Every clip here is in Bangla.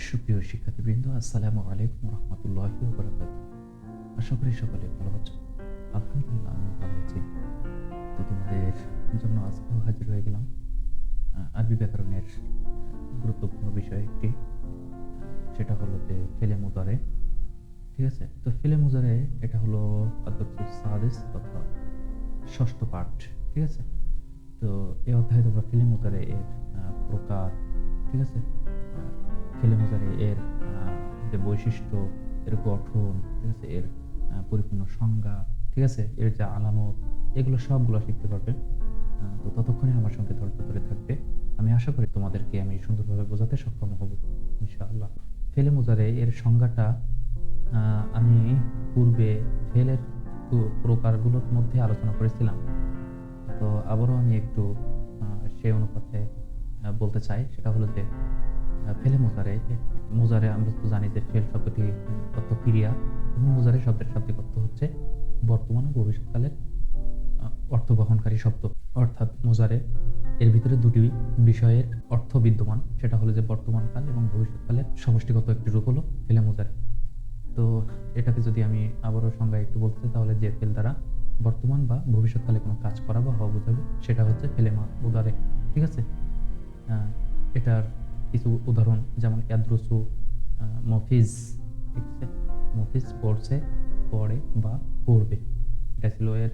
সুপ্রিয় শিক্ষার্থীবৃন্দ, আসসালামু আলাইকুম রহমতুল্লাহি ওয়া বারাকাতুহু। আশা করি সকলে ভালো আছো। আলহামদুলিল্লাহ আমি ভালো আছি। তো তোমাদের জন্য আজকেও হাজির হয়ে গেলাম আরবি ব্যাকরণের গুরুত্বপূর্ণ বিষয় একটি। সেটা হলো যে ফেলে মুদারে। ঠিক আছে? তো ফেলে মুদারে এটা হলো আদ-দারসুস সাদিস তথা ষষ্ঠ পাঠ। ঠিক আছে? তো এই অধ্যায়ে তোমরা ফেলে মুদারে এর প্রকার, ঠিক আছে? আ ফেলে মুজারে এর যে বৈশিষ্ট্য, এর গঠন, ঠিক আছে? এর পরিপূর্ণ সংজ্ঞা, ঠিক আছে? এর যে আলামত, এগুলো সবগুলো শিখতে পারবে। তো ততক্ষণে আমার সঙ্গে ধৈর্য ধরে থাকবে। আমি আশা করি তোমাদেরকে আমি সুন্দরভাবে বোঝাতে সক্ষম হব ইনশাআল্লাহ। ফেলে মুজারে এর সংজ্ঞাটা আ আমি পূর্বে ফেলের প্রকারগুলোর মধ্যে আলোচনা করেছিলাম। তো আবারও আমি একটু আ সেই অনুপাতে বলতে চাই। সেটা হলো যে ফেলে মুজারে, মুজারে আমরা তো জানি যে ফেল শব্দটি অর্থ ক্রিয়া এবং মুজারে শব্দের শাব্দিক অর্থ হচ্ছে বর্তমান ও ভবিষ্যৎকালের আ অর্থ বহনকারী শব্দ। অর্থাৎ মুজারে এর ভিতরে দুটি বিষয়ের অর্থ বিদ্যমান। সেটা হলো যে বর্তমানকাল এবং ভবিষ্যৎকালের সমষ্টিগত একটি রূপ হলো ফেলে মুজারে। তো এটাকে যদি আমি আবারও সংজ্ঞায় একটু বলতে চাই, তাহলে যে ফেল দ্বারা বর্তমান বা ভবিষ্যৎকালে কোনো কাজ করা বা হওয়া বোঝাবে সেটা হচ্ছে ফেলে মুদারে। ঠিক আছে? আ এটার কিছু উদাহরণ যেমন ইয়াদরুসু, মফিজ, ঠিক আছে? মফিজ পড়ছে, পড়ে বা পড়বে। এটা ছিল এর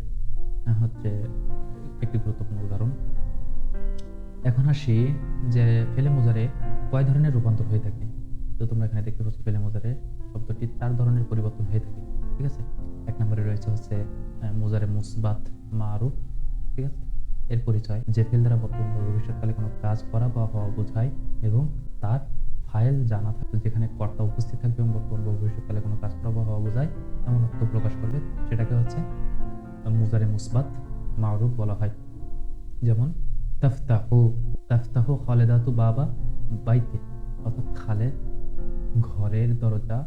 হচ্ছে একটি গুরুত্বপূর্ণ উদাহরণ। এখন আসি যে ফেলে মুজারে কয় ধরনের রূপান্তর হয়ে থাকে। তো তোমরা এখানে দেখতে পাচ্ছ ফেলে মুজারে শব্দটি ৪ ধরনের পরিবর্তন হয়ে থাকে। ঠিক আছে? ১ নম্বরে রয়েছে হচ্ছে মুজারে মুসবাত মারুফ। ঠিক আছে? এর পরিচয় যে ফেল দ্বারা বর্তমান বা ভবিষ্যৎকালে কোনো কাজ করা বা হওয়া বোঝায় এবং তার ফাইল জানা থাকবে, যেখানে কর্তা উপস্থিত থাকবে এবং বর্তমান বা ভবিষ্যৎকালে কোনো কাজ করা বা হওয়া বোঝায় এমন অর্থ প্রকাশ করবে, সেটাকে হচ্ছে মুজারে মুসবাত মারুফ বলা হয়। যেমন তাফতাহু, তাফতাহু খালেদাতু বাবা বাইতে, অর্থাৎ খালেদ ঘরের দরজা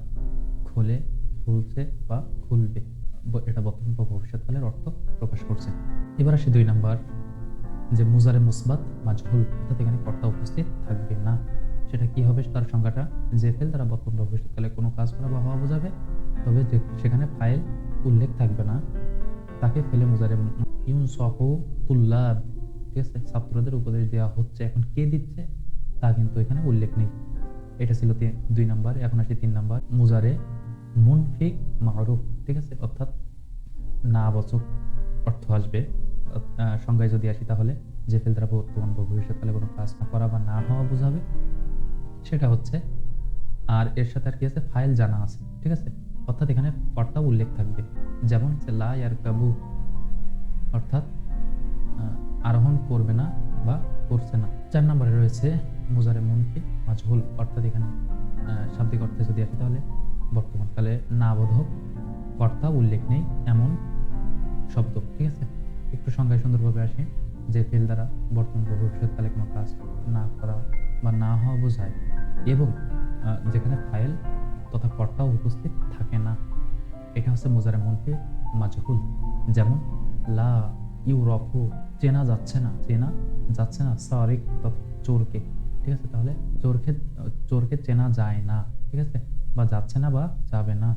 খোলে, খুলছে বা খুলবে। এটা বর্তমান বা ভবিষ্যৎকালের অর্থ প্রকাশ করছে। এবার আসি ২ নাম্বার, যে মুজারে মুসবাত মাজহুল, অর্থাৎ এখানে কর্তা উপস্থিত থাকবে না। সেটা কি হবে তার সংজ্ঞাটা? যে ফেল দ্বারা বর্তমান বা ভবিষ্যৎকালে কোনো কাজ করা বা হওয়া বোঝাবে, তবে যে সেখানে ফাইল উল্লেখ থাকবে না, তাকে ফেলে মুজারে ইউনসাহু তুল্লাব, ঠিক আছে? ছাত্রদের উপদেশ দেওয়া হচ্ছে। এখন কে দিচ্ছে তা কিন্তু এখানে উল্লেখ নেই। এটা ছিল ২ নাম্বার। এখন আসি ৩ নাম্বার, মুজারে মুনফিক মারুফ, ঠিক আছে? অর্থাৎ নাবাচক অর্থ আসবে। সংজ্ঞায় যদি আসি, তাহলে যে ফেল দ্বারা বর্তমান বা ভবিষ্যৎকালে কোনো কাজ না করা বা না হওয়া বোঝাবে, সেটা হচ্ছে, আর এর সাথে আর কি আছে, ফাইল জানা আছে। ঠিক আছে? অর্থাৎ এখানে কর্তা উল্লেখ থাকবে। যেমন লা ইয়ারকাবু, অর্থাৎ আ আরোহণ করবে না বা করছে না। ৪ নম্বরে রয়েছে মুজারে মুনফি মাজহুল, অর্থাৎ এখানে শাব্দিক অর্থে যদি আসি, তাহলে বর্তমানকালে না বোধক, কর্তা উল্লেখ নেই এমন শব্দ। ঠিক আছে? একটু সংজ্ঞায় সুন্দরভাবে আসি, যে ফেল দ্বারা বর্তমান বা ভবিষ্যৎকালে কোনো কাজ না করা বা না হওয়া বোঝায় এবং যেখানে ফাইল তথা কর্তাও উপস্থিত থাকে না, এটা হচ্ছে মুজারে মুনফি মাজহুল। যেমন লা ইউরাফু, চেনা যাচ্ছে না, চেনা যাচ্ছে না, সারিক চোরকে। ঠিক আছে? তাহলে চোরকে চেনা যায় না, ঠিক আছে? বা যাচ্ছে না বা যাবে না,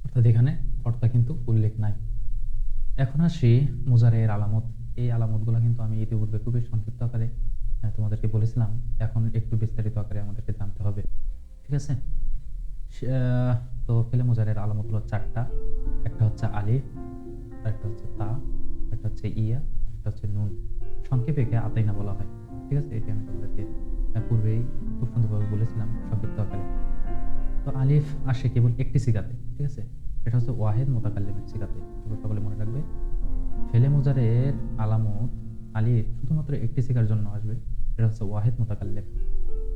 অর্থাৎ এখানে কর্তা কিন্তু উল্লেখ নাই। এখন আসি মুজারে এর আলামত। এই আলামতগুলো কিন্তু আমি ইতিপূর্বে খুবই সংক্ষিপ্ত আকারে তোমাদেরকে বলেছিলাম। এখন একটু বিস্তারিত আকারে আমাদেরকে জানতে হবে। ঠিক আছে? সে তো ফেলে মুজারের আলামত হলো ৪ টা। একটা হচ্ছে আলিফ, আরেকটা হচ্ছে তা, একটা হচ্ছে ইয়া, একটা হচ্ছে নুন। সংক্ষেপে একে আতাইনা বলা হয়। ঠিক আছে? এটি আমি তোমাদেরকে পূর্বেই খুব সুন্দরভাবে বলেছিলাম সংক্ষিপ্ত আকারে। তো আলিফ আসে কেবল একটি সিগাতে। ঠিক আছে? এটা হচ্ছে ওয়াহেদ মুতাকাল্লিমের সিগাতে। তোমরা সকলে মনে রাখবে। ফেলে মুজারের আলামত আলিফ শুধুমাত্র একটি সিগার জন্য আসবে। এটা হচ্ছে ওয়াহেদ মুতাকাল্লিম।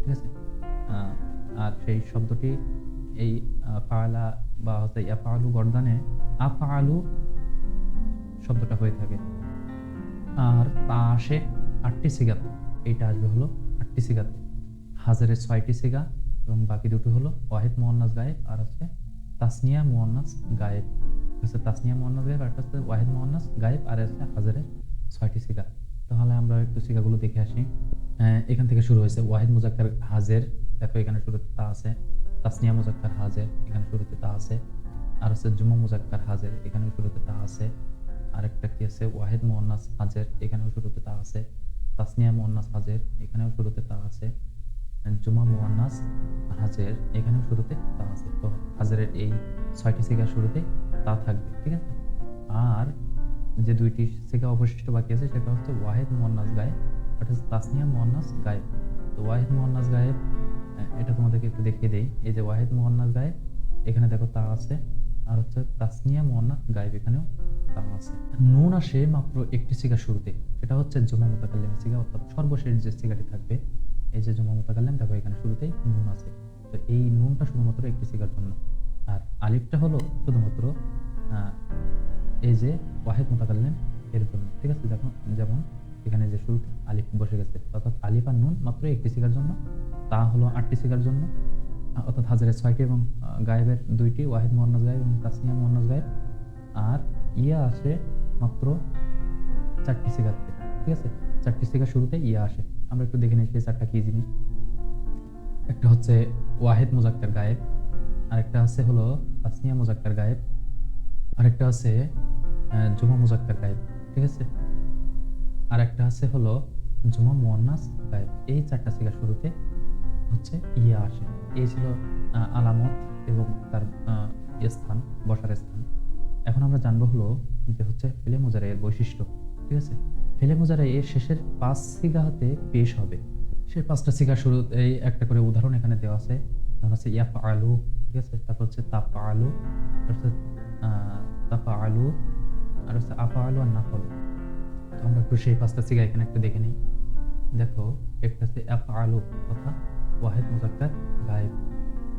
ঠিক আছে? আ আর সেই শব্দটি এই ফাআলা বা হচ্ছে ইয়াফআলু গর্দানে আফআলু শব্দটা হয়ে থাকে। আর তা আসে ৮ টি সিগাতে। এইটা আসবে হলো ৮ টি সিগাতে। হাজারের ৬ টি সিগা এবং বাকি দুটো হলো ওয়াহিদ মুয়ান্নাস গায়েব আর হচ্ছে তাসনিয়া মুয়ান্নাস গায়েব। হচ্ছে তাসনিয়া মুয়ান্নাস গায়েব, আর একটা হচ্ছে ওয়াহিদ মুয়ান্নাস গায়েব, আর হচ্ছে হাজারের ৬ টি সিগা। তাহলে আমরা একটু সিগাগুলো দেখে আসি। এখান থেকে শুরু হয়েছে ওয়াহিদ মুজাক্কার হাজের, দেখো এখানে শুরুতে তা আছে, তাসনিয়া মুজাক্কার হাজের এখানে শুরুতে তা আছে, আর হচ্ছে জুমা মুজাক্কার হাজের এখানেও শুরুতে তা আছে, আরেকটা কি আছে ওয়াহিদ মুয়ান্নাস হাজের এখানেও শুরুতে তা আছে, তাসনিয়া মুয়ান্নাস হাজের এখানেও শুরুতে তা আছে, জুমা মুয়ান্নাস হাজের এখানেও শুরুতে তা আছে। তো হাজেরের এই ৬টি সিগার শুরুতে তা থাকবে, ঠিক আছে। আর যে ২টি সিগা অবশিষ্ট বাকি আছে সেটা হচ্ছে ওয়াহিদ মুয়ান্নাস গায়েব, এটা হচ্ছে তাসনিয়া মুয়ান্নাস গায়েব। তো ওয়াহিদ মুয়ান্নাস গায়েব এটা তোমাদেরকে একটু দেখিয়ে দেই। এই যে ওয়াহিদ মুয়ান্নাস গায়েব এখানে দেখো তা আছে, আর হচ্ছে তাসনিয়া মুয়ান্নাস গায়েব এখানেও তা আছে। নুন আসে মাত্র একটি সিগা শুরুতে, সেটা হচ্ছে জুমা মুতাকাল্লিমের সিগা, অর্থাৎ সর্বশেষ যে সিগাটি থাকবে। এই যে জুমা মুতাকাল্লিম দেখো এখানে শুরুতেই নুন আছে, তো এই নুনটা শুধুমাত্র একটি সিগার জন্য। আর আলিফটা হলো শুধুমাত্র এই যে ওয়াহিদ মুতাকাল্লিম এর জন্য, ঠিক আছে। দেখো যেমন এখানে যে শুরুতে আলিফ বসে গেছে, অর্থাৎ আলিফ আর নুন মাত্র একটি সিগার জন্য, তা হলো ৮টি সিগার জন্য, অর্থাৎ হাজারের ৬টি এবং গায়েবের ২টি, ওয়াহিদ মুয়ান্নাস গায়েব এবং তাসনিয়া মুয়ান্নাস গায়েব। আর ইয়া আসে মাত্র ৪টি সিগাতে, ঠিক আছে। ৪টি সিগা শুরুতে ইয়া আসে। আমরা একটু দেখে নিই সেই ৪টা কি জিনিস। একটা হচ্ছে ওয়াহিদ মুজাক্কার গায়েব, আরেকটা আছে হলো তাসনিয়া মুজাক্কার গায়েব, আরেকটা আছে জুমা মুজাক্কার গায়েব, ঠিক আছে। আরেকটা আছে হলো জুমা মুয়ান্নাস গায়েব। এই ৪টা সিগা শুরুতে হচ্ছে ইয়া আসে। এই ছিল আলামত এবং তার স্থান, বসার স্থান। এখন আমরা জানবো হলো যে হচ্ছে ফেলে মুজারে এর বৈশিষ্ট্য, ঠিক আছে। ফেলে মুজারে এর শেষের ৫ সিগা হতে পেশ হবে। সেই ৫টা সিগা শুরুতে এই একটা করে উদাহরণ এখানে দেওয়া আছে। যেমন হচ্ছে ইয়াফআলু, ঠিক আছে। তারপর হচ্ছে তাফআলু, তারপর তাফআলু, আর হচ্ছে আফআলু আর নাফআলু। তো আমরা একটু সেই ৫টা সিগা এখানে একটু দেখে নিই। দেখো একটা হচ্ছে আফআলু অর্থাৎ ওয়াহিদ মুজাক্কার গায়েব,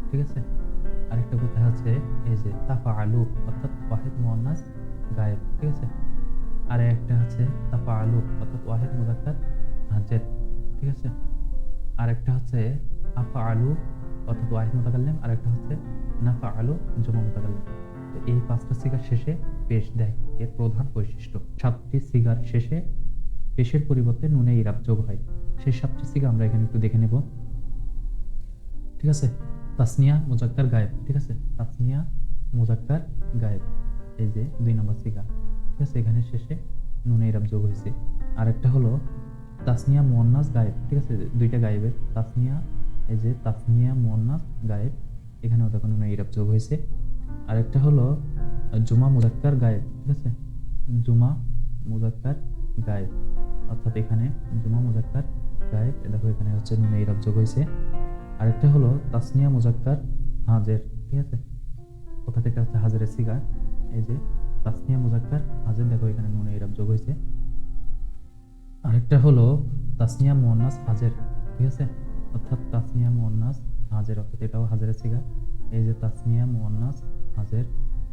ঠিক আছে। আরেকটা কোথায় আছে এই যে তাফআলু অর্থাৎ ওয়াহিদ মুয়ান্নাস গায়েব, ঠিক আছে। আর একটা হচ্ছে তাফআলু অর্থাৎ ওয়াহিদ মুজাক্কার হাজের, ঠিক আছে। আরেকটা হচ্ছে আফআলু অর্থাৎ ওয়াহিদ মুতাকাল্লিম, আরেকটা হচ্ছে নাফআলু জুমা মুতাকাল্লিম। তো এই ৫টা সিগার শেষে পেশ দেয় এর প্রধান বৈশিষ্ট্য। ৭টি সিগার শেষে পেশের পরিবর্তে নুনে ইরাব যোগ হয়। সেই ৭টি সিগা আমরা এখানে একটু দেখে নেব, ঠিক আছে। তাসনিয়া মুজাক্কার গায়েব, ঠিক আছে। তাসনিয়া মুজাক্কার গায়েব, এই যে ২ নম্বর সিগা, ঠিক আছে। এখানে শেষে নুনে ইরাব যোগ হয়েছে। আরেকটা হলো তাসনিয়া মুয়ান্নাস গায়েব, ঠিক আছে। ২টা গায়েবের তাসনিয়া, এই যে তাসনিয়া মুয়ান্নাস গায়েব, এখানেও দেখো নুনে ইরাব যোগ হয়েছে। আরেকটা হলো জুমা মুজাক্কার গায়েব, ঠিক আছে। জুমা মুজাক্কার গায়েব, অর্থাৎ এখানে জুমা মুজাক্কার গায়েব, দেখো এখানে হচ্ছে নুনে ইরাব যোগ হয়েছে। আরেকটা হলো তাসনিয়া মুজাক্কার হাজের, ঠিক আছে। কোথা থেকে হচ্ছে হাজেরের সিগা, এই যে তাসনিয়া মুজাক্কার হাজের, দেখো এখানে নুনে ইরাব যোগ হয়েছে। আরেকটা হলো তাসনিয়া মুয়ান্নাস হাজের, ঠিক আছে। অর্থাৎ তাসনিয়া মুয়ান্নাস হাজের, অর্থাৎ এটাও হাজেরের সিগা, এই যে তাসনিয়া মুয়ান্নাস হাজের,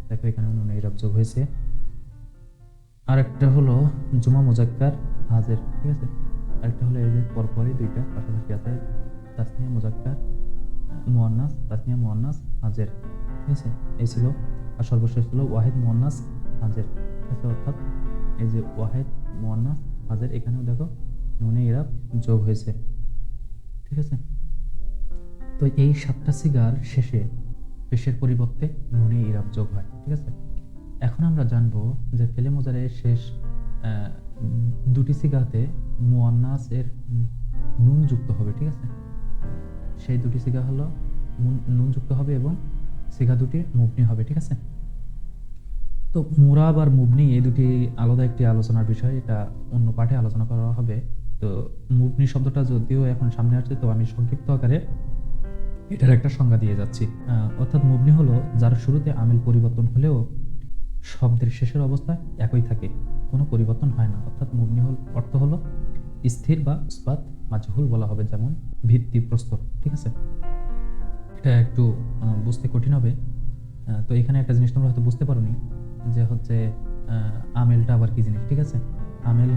দেখো এখানে নুনে ইরাব যোগ হয়েছে। আরেকটা হলো জুমা মুজাক্কার হাজের, ঠিক আছে। আরেকটা হলো এই যে পরপরই ২টা পাশাপাশি আছে, তাসনিয়া মুজাক্কার মুয়ান্নাস, তাসনিয়া মুয়ান্নাস হাজের, ঠিক আছে। এই ছিল। আর সর্বশেষ হলো ওয়াহিদ মুয়ান্নাস হাজের, ঠিক আছে। অর্থাৎ এই যে ওয়াহিদ মুয়ান্নাস হাজের, এখানেও দেখো নুনে ইরাব যোগ হয়েছে, ঠিক আছে। তো এই ৭টা সিগার শেষে পেশের পরিবর্তে নুনে ইরাব যোগ হয়, ঠিক আছে। এখন আমরা জানবো যে ফেলে মুজারের শেষ ২টি সিগাতে মুয়ান্নাস এর নুন যুক্ত হবে, ঠিক আছে। সেই ২টি সিগা হলো নুন যুক্ত হবে এবং সিগা ২টি মুবনি হবে, ঠিক আছে। তো মুরাব আর মুবনি এই দুটি আলাদা একটি আলোচনার বিষয়, এটা অন্য পাঠে আলোচনা করা হবে। তো মুবনি শব্দটা যদিও এখন সামনে আসছে, তো আমি সংক্ষিপ্ত আকারে এটার একটা সংজ্ঞা দিয়ে যাচ্ছি। অর্থাৎ মুবনি হলো যার শুরুতে আমিল পরিবর্তন হলেও শব্দের শেষের অবস্থা একই থাকে, কোনো পরিবর্তন হয় না। অর্থাৎ মুবনি অর্থ হলো স্থির বা ইসবাত, মাজহুল বলা হবে, যেমন ভিত্তি প্রস্তর, ঠিক আছে। এটা একটু বুঝতে কঠিন হবে। তো এখানে একটা জিনিস তোমরা হয়তো বুঝতে পারোনি যে হচ্ছে আমেলটা আবার কি জিনিস, ঠিক আছে। আমেল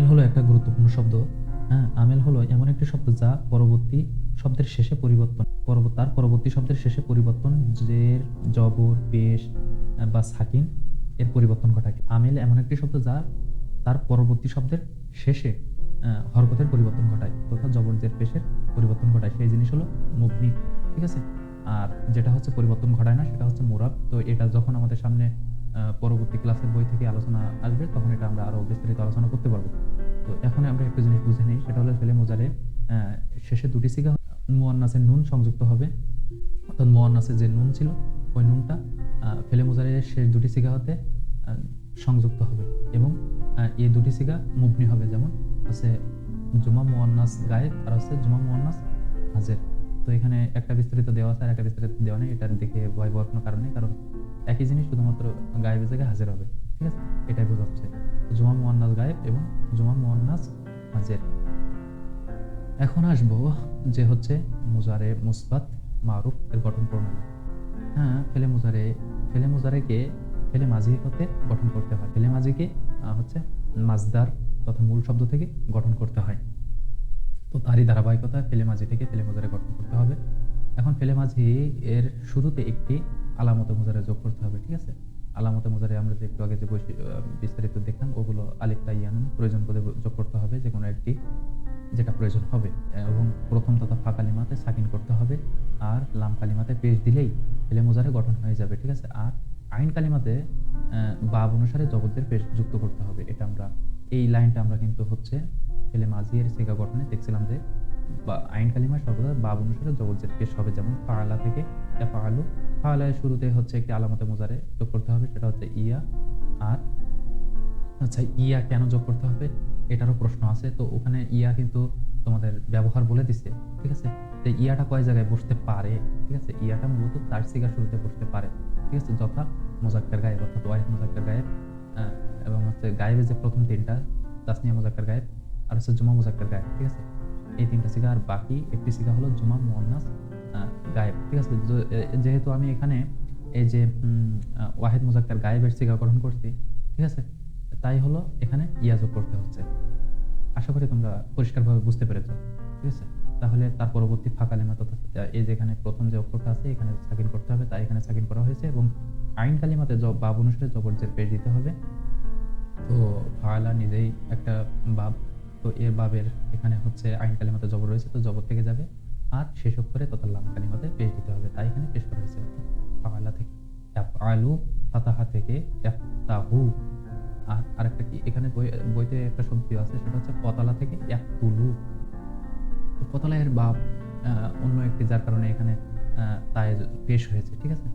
হলো একটা গুরুত্বপূর্ণ শব্দ। হ্যাঁ, আমেল হলো এমন একটি শব্দ যা পরবর্তী শব্দের শেষে পরবর্তী শব্দের শেষে পরিবর্তন, জের, জবর, পেশ বা সাকিন এর পরিবর্তন ঘটায়। আমেল এমন একটি শব্দ যা তার পরবর্তী শব্দের শেষে হরকতের পরিবর্তন ঘটায় তথা জবরজের পেশের পরিবর্তন ঘটায় সেই জিনিস হলো মুবনি, ঠিক আছে? আর যেটা হচ্ছে পরিবর্তন ঘটায় না সেটা হচ্ছে মুরাব। তো এটা যখন আমাদের সামনে পরবর্তী ক্লাসের বই থেকে আলোচনা আসবে তখন এটা আমরা আরো বিস্তারিত আলোচনা করতে পারবো। তো এখন আমরা একটা জিনিস বুঝে নেই সেটা হলো ফেলে মুজারে শেষে দুটি সিগা মুয়ান্নাসের নুন সংযুক্ত হবে, অর্থাৎ মুয়ান্নাসের যে নুন ছিল ওই নুনটা ফেলে মুজারের শেষ দুটি সিগা হতে সংযুক্ত হবে এবং এই দুটি সিগা মুবনি হবে, যেমন হচ্ছে জুমা মুয়ান্নাস গায়েব আর হচ্ছে জুমা মুয়ান্নাস হাজের। তো এখানে একটা বিস্তারিত দেওয়া আছে আর একটা বিস্তারিত দেওয়া নেই, এটার দিকে ভয় পাওয়ার কোনো কারণ নেই, কারণ একই জিনিস শুধুমাত্র গায়েবের জায়গায় হাজির হবে, ঠিক আছে? এটাই বোঝাচ্ছে জুমা মুয়ান্নাস গায়েব এবং জুমা মুয়ান্নাস হাজের। এখন আসবো যে হচ্ছে মুজারে মুসবাত মারুফ এর গঠন প্রণালী। হ্যাঁ, ফেলে মুজারেকে ফেলে মাঝি হতে গঠন করতে হয়। ফেলে মাঝিকে হচ্ছে মাজদার তথা মূল শব্দ থেকে গঠন করতে হয়। তো তারই ধারাবাহিকতায় ফেলে মাঝি থেকে ফেলে মুজারে গঠন করতে হবে। এখন ফেলে মাঝি এর শুরুতে একটি আলামতে মুজারে যোগ করতে হবে, ঠিক আছে? আলামতে মুজারে আমরা যে একটু আগে যে বিস্তারিত দেখলাম ওগুলো আলিফ তা ইয়া নুন প্রয়োজন পদে যোগ করতে হবে, যে কোনো একটি যেটা প্রয়োজন হবে, এবং প্রথম তথা ফা কালিমাতে সাকিন করতে হবে আর লাম কালিমাতে পেশ দিলেই ফেলে মুজারে গঠন হয়ে যাবে, ঠিক আছে? আর আইন কালিমাতে বাব অনুসারে জবরদের পেশ যুক্ত করতে হবে। এটা আমরা এই লাইনটা আমরা কিন্তু হচ্ছে ফেলে মাঝির সিগা গঠনে দেখছিলাম যে আইন কালিমা সর্বদা বাব অনুসারে জবরদের পেশ হবে, যেমন ফাআলা থেকে ইয়াফআলু। ফাআলা এর শুরুতে হচ্ছে একটি আলামতে মুজারে যোগ করতে হবে, সেটা হচ্ছে ইয়া। আর আচ্ছা, ইয়া কেন যোগ করতে হবে এটারও প্রশ্ন আছে। তো ওখানে ইয়া কিন্তু তোমাদের ব্যবহার বলে দিছে, ঠিক আছে? তো ইয়াটা কয় জায়গায় বসতে পারে, ঠিক আছে? ইয়াটা মূলত তার সিগার শুরুতে বসতে পারে, ঠিক আছে? যথা মুজাক্কার গায়েব অর্থাৎ ওয়াহিদ মুজাক্কার গায়েব, এবং হচ্ছে গায়েবের যে প্রথম তিনটা তাসনিয়া মুজাক্কার গায়েব আর হচ্ছে জুমা মুজাক্কার গায়েব, ঠিক আছে? এই তিনটা সিগা, আর বাকি একটি সিগা হলো জুমা মুয়ান্নাস গায়েব, ঠিক আছে? যেহেতু আমি এখানে এই যে ওয়াহিদ মুজাক্কার গায়েবের সিগা গঠন করছি, ঠিক আছে? তাই হলো এখানে ইয়া যোগ করতে হচ্ছে। আশা করি তোমরা পরিষ্কারভাবে বুঝতে পেরেছো, ঠিক আছে? তাহলে তার পরবর্তী ফা কালিমা তথা এই যে এখানে প্রথম যে অক্ষরটা আছে এখানে সাকিন করতে হবে, তাই এখানে সাকিন করা হয়েছে, এবং আইন কালিমাতে বাব অনুসারে জবরজের পেশ দিতে হবে। তো ফাআলা নিজেই একটা বাব, তো এর বাবের এখানে হচ্ছে আইন কালিমাতে জবর রয়েছে, তো জবর থেকে যাবে আর শেষ অক্ষরে তথা লাম কালিমাতে পেশ দিতে হবে, তাই এখানে পেশ করা হয়েছে। ফাআলা থেকে ইয়াফআলু, ফাতাহা থেকে ইয়াফতাহু। আর আরেকটা কি এখানে বইতে একটা শব্দ আছে সেটা হচ্ছে কতালা থেকে ইয়াকতুলু। তো কতালা এর বাব অন্য একটি, যার কারণে এখানে তাই পেশ হয়েছে, ঠিক আছে?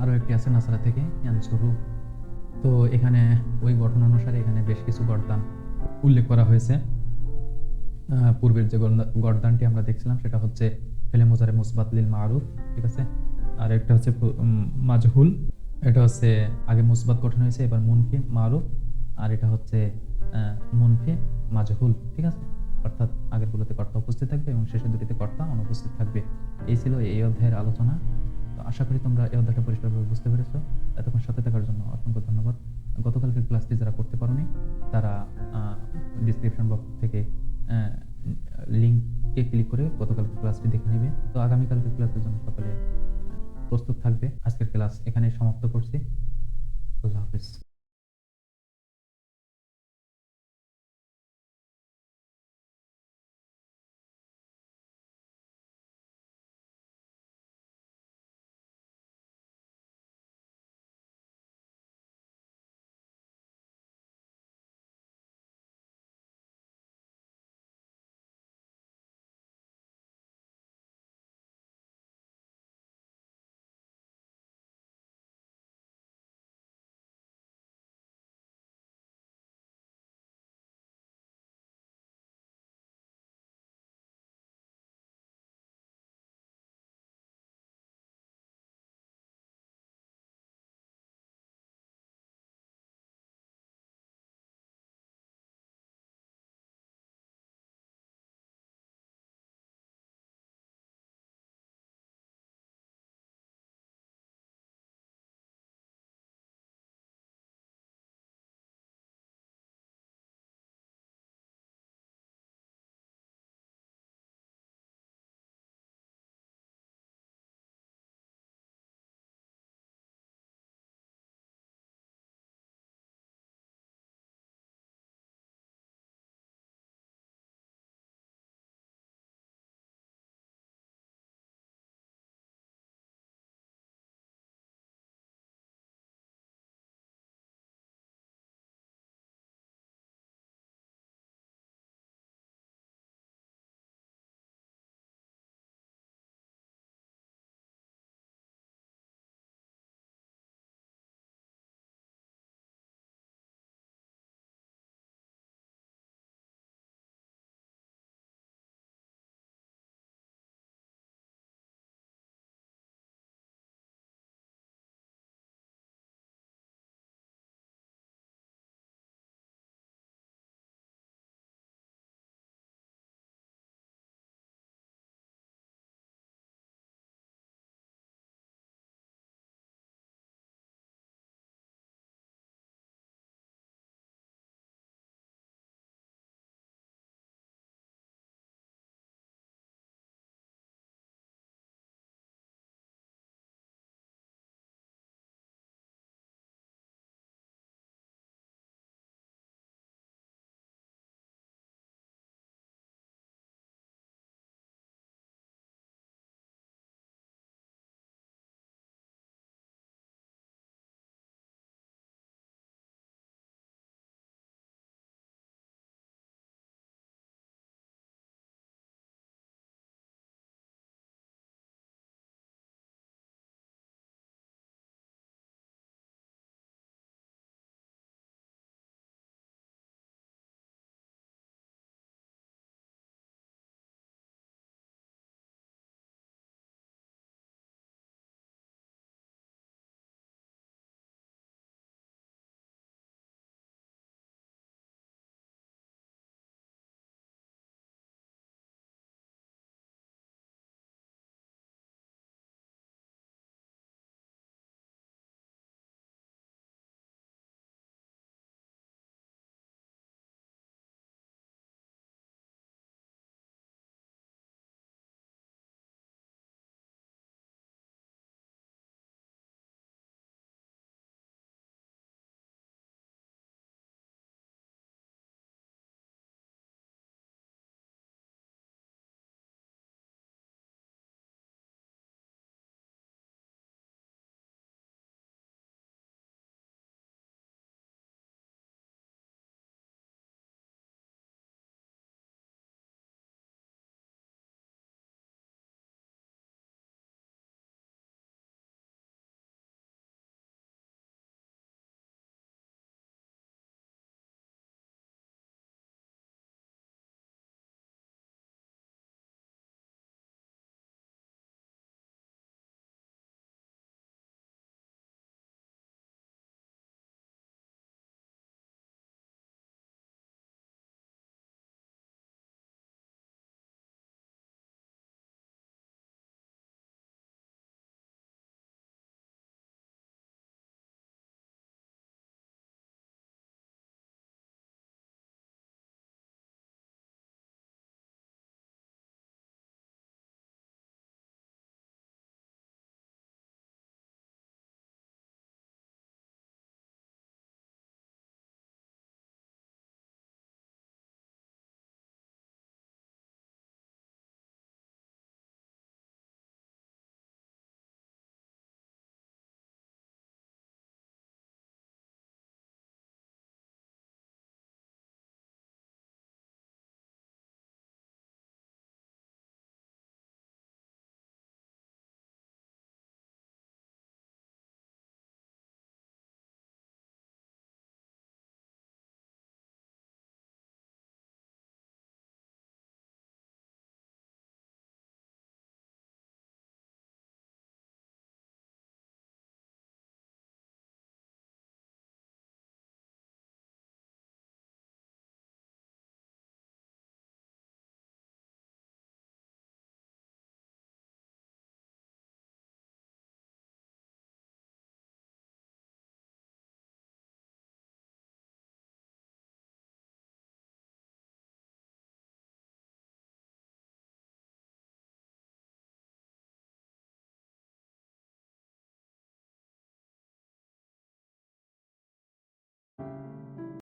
আরো একটি আছে নাসারা থেকে ইয়ানসুরু। তো এখানে ওই গঠন অনুসারে এখানে বেশ কিছু গড়দান উল্লেখ করা হয়েছে। পূর্বের যে গড়দানটি আমরা দেখছিলাম সেটা হচ্ছে ফেলে মুজারে মুসবাত লিল মারুফ, ঠিক আছে? আর একটা হচ্ছে মাজহুল, এটা হচ্ছে আগে মুসবাত গঠন হয়েছে এবার মুনফি মারুফ, আর এটা হচ্ছে মুনফি মাজহুল, ঠিক আছে? অর্থাৎ আগের গুলোতে কর্তা উপস্থিত থাকবে এবং শেষের দুটিতে কর্তা অনুপস্থিত থাকবে। এই ছিল এই অধ্যায়ের আলোচনা। তো আশা করি তোমরা এই অধ্যায়টা পরিষ্কারভাবে বুঝতে পেরেছো। এতক্ষণ সাথে থাকার জন্য অসংখ্য ধন্যবাদ। গতকালকের ক্লাসটি যারা করতে পারোনি তারা ডিসক্রিপশন বক্স থেকে লিঙ্কে ক্লিক করে গতকালকের ক্লাসটি দেখে নেবে। তো আগামীকালকের ক্লাসের জন্য সকলে প্রস্তুত থাকবে। আজকের ক্লাস এখানেই সমাপ্ত করছি। আল্লাহ হাফেজ।